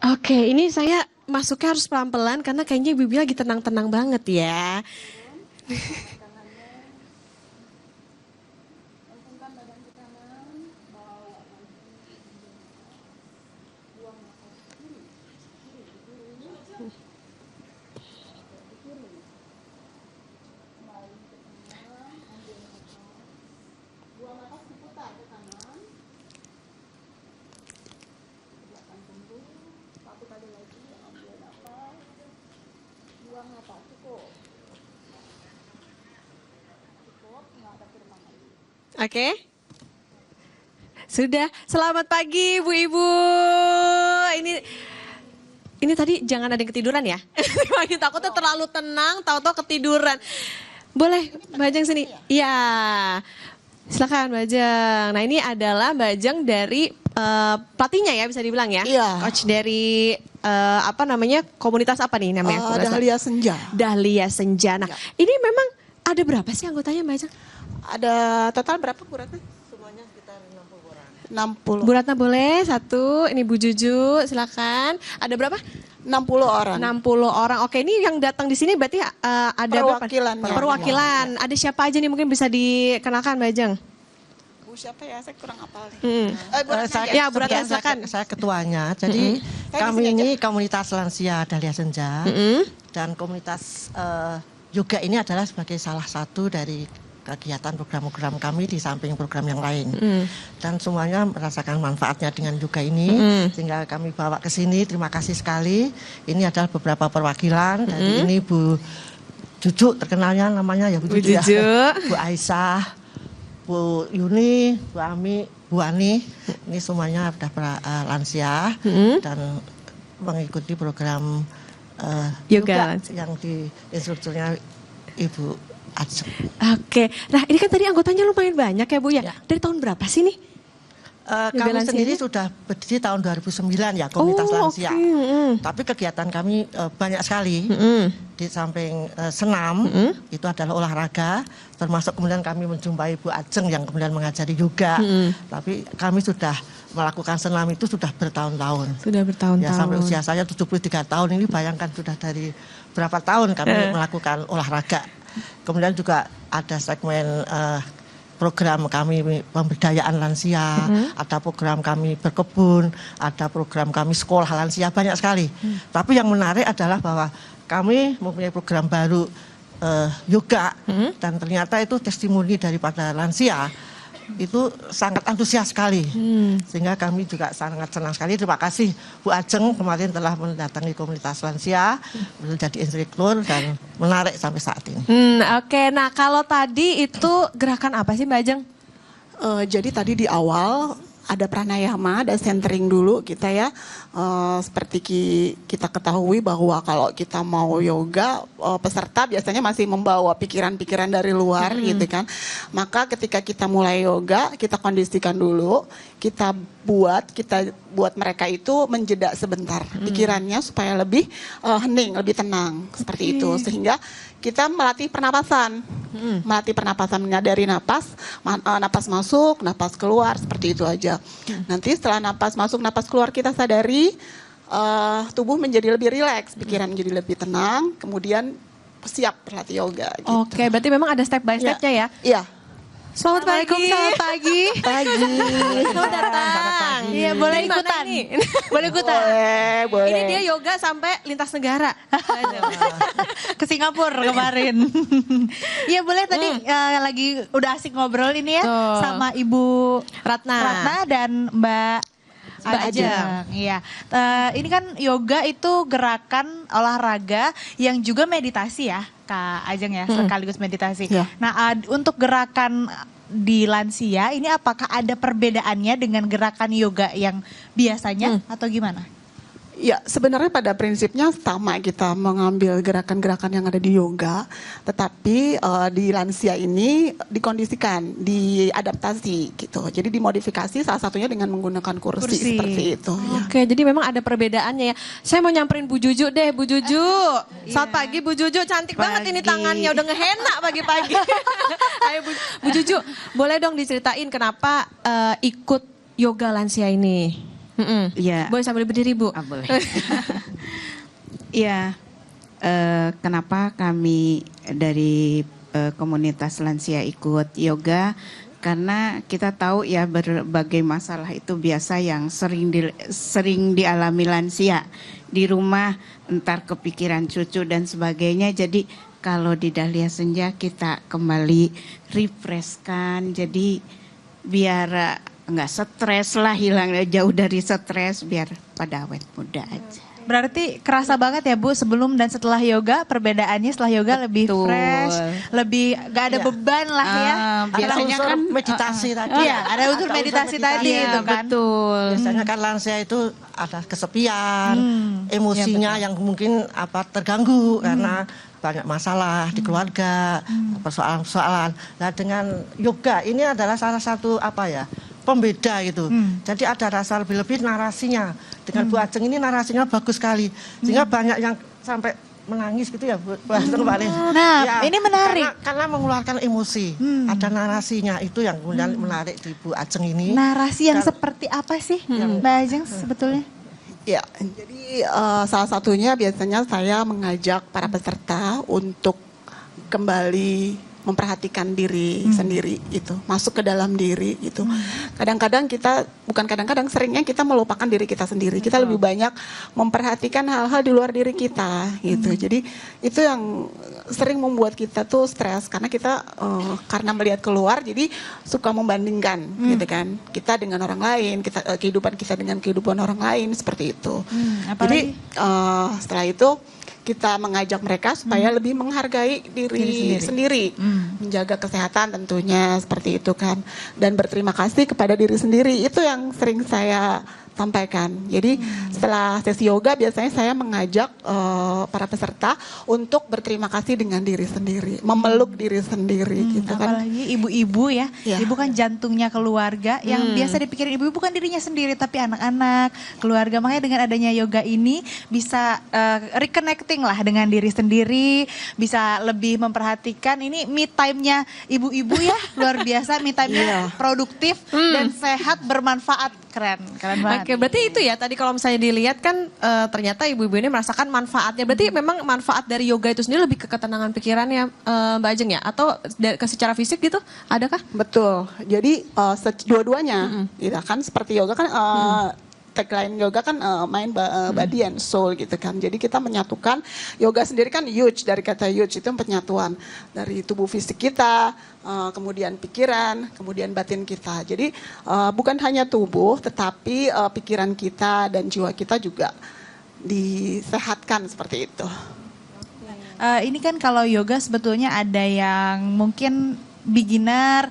Oke, ini saya masuknya harus pelan-pelan karena kayaknya Ibu lagi tenang-tenang banget ya. Oke. Sudah. Selamat pagi Bu-Ibu. Ini tadi jangan ada yang ketiduran ya. Takutnya terlalu tenang, tahu-tahu ketiduran. Boleh Mbak Ajeng sini? Iya. Silakan Mbak Ajeng. Nah, ini adalah Mbak Ajeng dari pelatihnya ya bisa dibilang ya. Iya. Coach dari komunitas apa nih namanya? Dahlia Senja. Dahlia Senja. Nah, ini memang ada berapa sih anggotanya Mbak Ajeng? Ada total berapa Bu Ratna? Semuanya sekitar 60 orang. 60. Bu Ratna boleh satu, ini Bu Juju silakan. Ada berapa? 60 orang. 60 orang. Oke, ini yang datang di sini berarti ada Perwakilan. berapa? Perwakilan. Ada siapa aja nih mungkin bisa dikenalkan Mbak Ajeng? Bu siapa ya? Saya kurang hafal nih. Bu Ratna Ya, Bu Ratna silakan. Saya ketuanya. Jadi kami ini komunitas lansia Dahlia Senja dan komunitas yoga ini adalah sebagai salah satu dari kegiatan program-program kami di samping program yang lain. Dan semuanya merasakan manfaatnya dengan yoga ini sehingga kami bawa ke sini. Terima kasih sekali. Ini adalah beberapa perwakilan dari ini Bu Juju terkenalnya namanya ya Bu Juju. Ya. Bu Aisyah, Bu Yuni, Bu Ami, Bu Ani. Ini semuanya sudah lansia dan mengikuti program yoga yang di instrukturnya Ibu Ajeng. Oke, nah ini kan tadi anggotanya lumayan banyak ya Bu ya. Dari tahun berapa sih nih? Kami sendiri sudah berdiri tahun 2009 ya komunitas lansia. Tapi kegiatan kami banyak sekali. Di samping senam itu adalah olahraga. Termasuk kemudian kami menjumpai Bu Ajeng yang kemudian mengajari yoga. Tapi kami sudah melakukan senam itu sudah bertahun-tahun. Sudah bertahun-tahun. Ya sampai usia saya 73 tahun ini bayangkan sudah dari berapa tahun kami melakukan olahraga. Kemudian juga ada segmen program kami pemberdayaan lansia, ada program kami berkebun, ada program kami sekolah lansia, banyak sekali. Tapi yang menarik adalah bahwa kami mempunyai program baru yoga dan ternyata itu testimoni daripada lansia itu sangat antusias sekali. Sehingga kami juga sangat senang sekali. Terima kasih Bu Ajeng kemarin telah mendatangi komunitas lansia, menjadi instruktur dan menarik sampai saat ini. Oke, nah kalau tadi itu gerakan apa sih Mbak Ajeng? Jadi tadi di awal ada pranayama, ada centering dulu kita ya. Seperti kita ketahui bahwa kalau kita mau yoga, peserta biasanya masih membawa pikiran-pikiran dari luar gitu kan. Maka ketika kita mulai yoga, kita kondisikan dulu, kita buat mereka itu menjeda sebentar pikirannya supaya lebih hening, lebih tenang seperti itu. Sehingga kita melatih pernapasan, menyadari napas masuk, napas keluar, seperti itu aja. Nanti setelah napas masuk, napas keluar kita sadari tubuh menjadi lebih rileks, pikiran menjadi lebih tenang, kemudian siap berlatih yoga. Gitu. Oke, berarti memang ada step by stepnya ya? Iya. Selamat pagi. Selamat pagi. Selamat datang. Iya, boleh ikutan. Boleh ikutan. Boleh. Ini dia yoga sampai lintas negara. Ke Singapura kemarin. Iya, boleh tadi lagi udah asik ngobrol ini ya sama Ibu Ratna dan Mbak Ajeng. Iya. Ini kan yoga itu gerakan olahraga yang juga meditasi ya, Kak Ajeng ya, sekaligus meditasi. Nah, untuk gerakan di lansia ini apakah ada perbedaannya dengan gerakan yoga yang biasanya atau gimana? Ya, sebenarnya pada prinsipnya sama kita mengambil gerakan-gerakan yang ada di yoga, tetapi di lansia ini dikondisikan, diadaptasi gitu. Jadi dimodifikasi salah satunya dengan menggunakan kursi. Seperti itu. Ya. Oke, jadi memang ada perbedaannya ya. Saya mau nyamperin Bu Juju deh, Bu Juju. Selamat pagi Bu Juju, cantik banget ini tangannya, udah ngehenak pagi-pagi. Ayo Bu Juju, boleh dong diceritain kenapa ikut yoga lansia ini? Iya. Boleh sambil berdiri Bu? Boleh. Iya. Kenapa kami dari komunitas lansia ikut yoga? Karena kita tahu ya berbagai masalah itu biasa yang sering dialami lansia di rumah, entar kepikiran cucu dan sebagainya. Jadi kalau di Dahlia Senja kita kembali refreshkan, jadi biar nggak stres lah, hilang jauh dari stres, biar pada awet muda aja. Berarti kerasa banget ya Bu, sebelum dan setelah yoga, perbedaannya setelah yoga lebih fresh, lebih gak ada beban lah ya. Biasanya kan meditasi tadi. Iya, ada unsur meditasi tadi itu kan. Betul. Biasanya kan lansia itu ada kesepian, emosinya yang mungkin terganggu karena banyak masalah di keluarga, persoalan-persoalan. Nah dengan yoga ini adalah salah satu pembeda gitu. Jadi ada rasa lebih-lebih narasinya. Dengan Bu Ajeng ini narasinya bagus sekali. Sehingga banyak yang sampai menangis gitu ya Bu. Nah, ini menarik. Karena mengeluarkan emosi. Ada narasinya, itu yang kemudian menarik di Bu Ajeng ini. Narasi yang seperti apa sih Mbak Ajeng sebetulnya? Ya, jadi salah satunya biasanya saya mengajak para peserta untuk kembali memperhatikan diri sendiri gitu, masuk ke dalam diri gitu. Kadang-kadang seringnya kita melupakan diri kita sendiri. Kita lebih banyak memperhatikan hal-hal di luar diri kita gitu. Jadi itu yang sering membuat kita tuh stres karena kita karena melihat keluar jadi suka membandingkan gitu kan. Kita dengan orang lain, kehidupan kita dengan kehidupan orang lain seperti itu. Jadi setelah itu kita mengajak mereka supaya lebih menghargai diri sendiri. Menjaga kesehatan tentunya seperti itu kan. Dan berterima kasih kepada diri sendiri, itu yang sering saya sampaikan. Jadi setelah sesi yoga biasanya saya mengajak para peserta untuk berterima kasih dengan diri sendiri, memeluk diri sendiri gitu kan. Apalagi ibu-ibu ya, ibu kan jantungnya keluarga, yang biasa dipikirin ibu bukan dirinya sendiri tapi anak-anak, keluarga. Makanya dengan adanya yoga ini bisa reconnecting lah dengan diri sendiri, bisa lebih memperhatikan ini me time-nya ibu-ibu ya, luar biasa me time-nya produktif dan sehat, bermanfaat. Keren banget. Oke, berarti itu ya tadi kalau misalnya dilihat kan ternyata ibu-ibu ini merasakan manfaatnya. Berarti memang manfaat dari yoga itu sendiri lebih ke ketenangan pikirannya Mbak Ajeng ya? Atau secara fisik gitu, adakah? Betul, jadi dua-duanya gitu kan, seperti yoga kan tagline yoga kan mind, body and soul gitu kan. Jadi kita menyatukan, yoga sendiri kan huge, dari kata huge itu penyatuan dari tubuh fisik kita, kemudian pikiran, kemudian batin kita. Jadi bukan hanya tubuh tetapi pikiran kita dan jiwa kita juga disehatkan seperti itu. Ini kan kalau yoga sebetulnya ada yang mungkin beginner,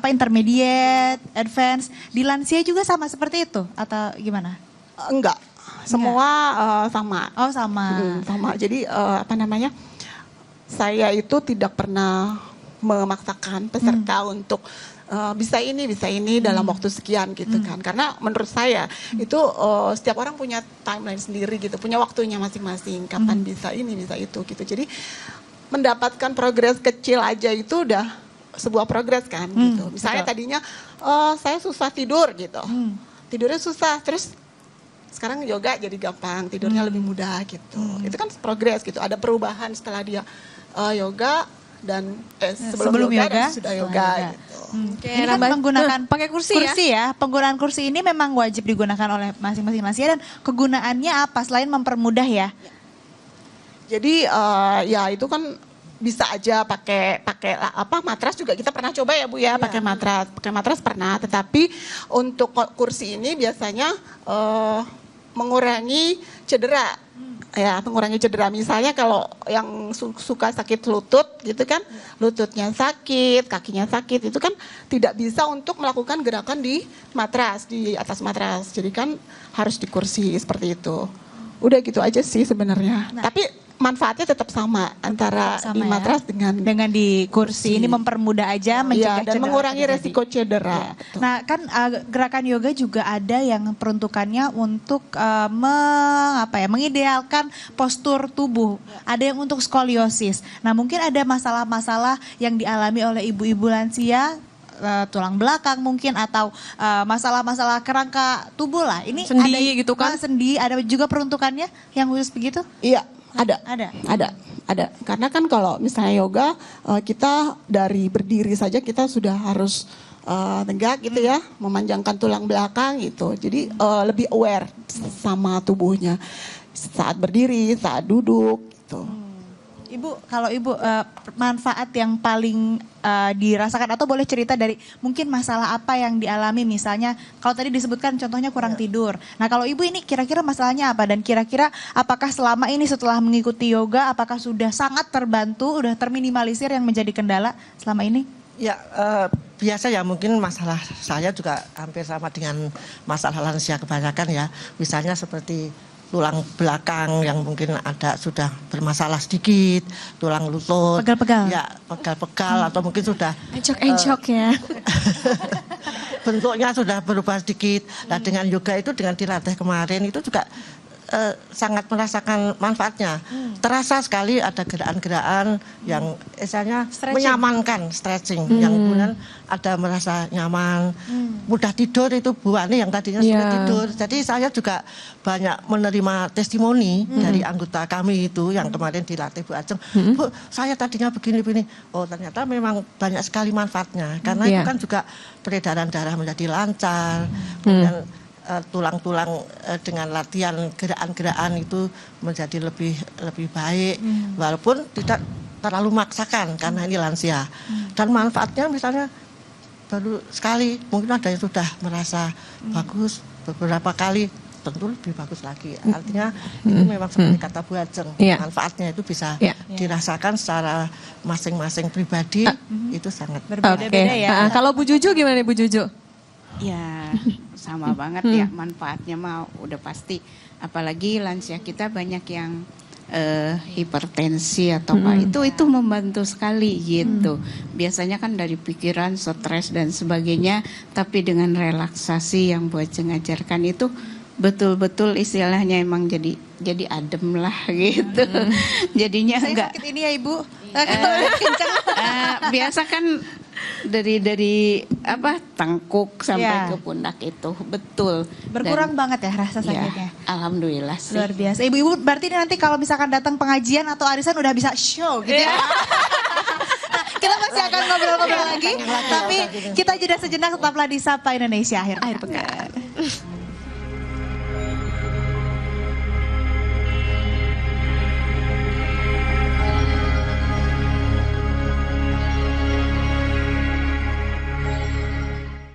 intermediate, advance. Di lansia juga sama seperti itu atau gimana? Enggak, semua sama. Oh sama. Sama. Jadi saya itu tidak pernah memaksakan peserta untuk bisa ini dalam waktu sekian gitu kan. Karena menurut saya itu setiap orang punya timeline sendiri gitu, punya waktunya masing-masing. Kapan bisa ini, bisa itu gitu. Jadi mendapatkan progres kecil aja itu udah sebuah progres kan gitu. Misalnya tadinya saya susah tidur gitu. Tidurnya susah, terus sekarang yoga jadi gampang, tidurnya lebih mudah gitu. Itu kan progres gitu. Ada perubahan setelah dia yoga dan sebelum yoga dan sudah yoga gitu. Ini kan menggunakan pakai kursi ya. Penggunaan kursi ini memang wajib digunakan oleh masing-masing lansia, dan kegunaannya apa selain mempermudah ya? Jadi ya itu kan bisa aja pakai matras juga kita pernah coba ya Bu ya, pakai matras pernah, tetapi untuk kursi ini biasanya mengurangi cedera ya mengurangi cedera. Misalnya kalau yang suka sakit lutut gitu kan, lututnya sakit, kakinya sakit, itu kan tidak bisa untuk melakukan gerakan di matras, di atas matras. Jadi kan harus di kursi seperti itu. Udah gitu aja sih sebenarnya. Tapi manfaatnya tetap sama antara Sama di ya. matras dengan di kursi. Ini mempermudah aja mencegah dan cedera mengurangi terjadi. resiko cedera. Betul. Nah kan gerakan yoga juga ada yang peruntukannya untuk mengidealkan postur tubuh. Ada yang untuk skoliosis. Nah mungkin ada masalah-masalah yang dialami oleh ibu-ibu lansia, tulang belakang mungkin, atau masalah-masalah kerangka tubuh lah. Ini Sendi ada, gitu kan? Sendi, ada juga peruntukannya yang khusus begitu? Iya, ada. Ada. Karena kan kalau misalnya yoga, kita dari berdiri saja kita sudah harus tegak gitu ya, memanjangkan tulang belakang gitu. Jadi lebih aware sama tubuhnya saat berdiri, saat duduk gitu. Ibu, kalau Ibu manfaat yang paling dirasakan atau boleh cerita dari mungkin masalah apa yang dialami, misalnya kalau tadi disebutkan contohnya kurang tidur. Nah kalau Ibu ini kira-kira masalahnya apa, dan kira-kira apakah selama ini setelah mengikuti yoga apakah sudah sangat terbantu, sudah terminimalisir yang menjadi kendala selama ini? Ya, biasa ya, mungkin masalah saya juga hampir sama dengan masalah lansia kebanyakan ya. Misalnya seperti tulang belakang yang mungkin ada sudah bermasalah sedikit, tulang lutut. Pegal-pegal. Ya, pegal-pegal atau mungkin sudah Encok-encok ya. bentuknya sudah berubah sedikit. Nah dengan yoga itu, dengan dilatih kemarin itu juga sangat merasakan manfaatnya. Terasa sekali ada gerakan-gerakan yang misalnya menyamankan, stretching, yang kemudian ada merasa nyaman, mudah tidur. Itu Bu Ani yang tadinya sulit tidur. Jadi saya juga banyak menerima testimoni dari anggota kami itu yang kemarin dilatih Bu Ajeng. Bu, saya tadinya begini-begini. Oh ternyata memang banyak sekali manfaatnya. Karena itu kan juga peredaran darah menjadi lancar. Kemudian tulang-tulang dengan latihan gerakan-gerakan itu menjadi lebih baik, walaupun tidak terlalu memaksakan karena ini lansia. Dan manfaatnya misalnya baru sekali, mungkin ada yang sudah merasa bagus beberapa kali, tentu lebih bagus lagi. Artinya itu memang seperti kata Bu Ajeng, manfaatnya itu bisa dirasakan secara masing-masing pribadi, itu sangat berbeda-beda ya. Kalau Bu Juju gimana nih Bu Juju? Ya sama banget ya, manfaatnya mah udah pasti. Apalagi lansia kita banyak yang hipertensi atau apa, itu membantu sekali gitu. Biasanya kan dari pikiran, stres dan sebagainya, tapi dengan relaksasi yang Bu Ajeng ajarkan itu betul-betul istilahnya emang jadi adem lah gitu. Jadinya Saya enggak sakit ini ya Ibu. biasa kan dari apa tengkuk sampai Ya. ke pundak itu betul Berkurang Dan, banget ya rasa sakitnya. alhamdulillah sih. Luar biasa. Ibu-ibu berarti nanti kalau misalkan datang pengajian atau arisan udah bisa show gitu ya. Nah, kita masih akan ngobrol-ngobrol lagi. Tapi kita jeda sejenak, tetaplah di Sapa Indonesia akhir pekan.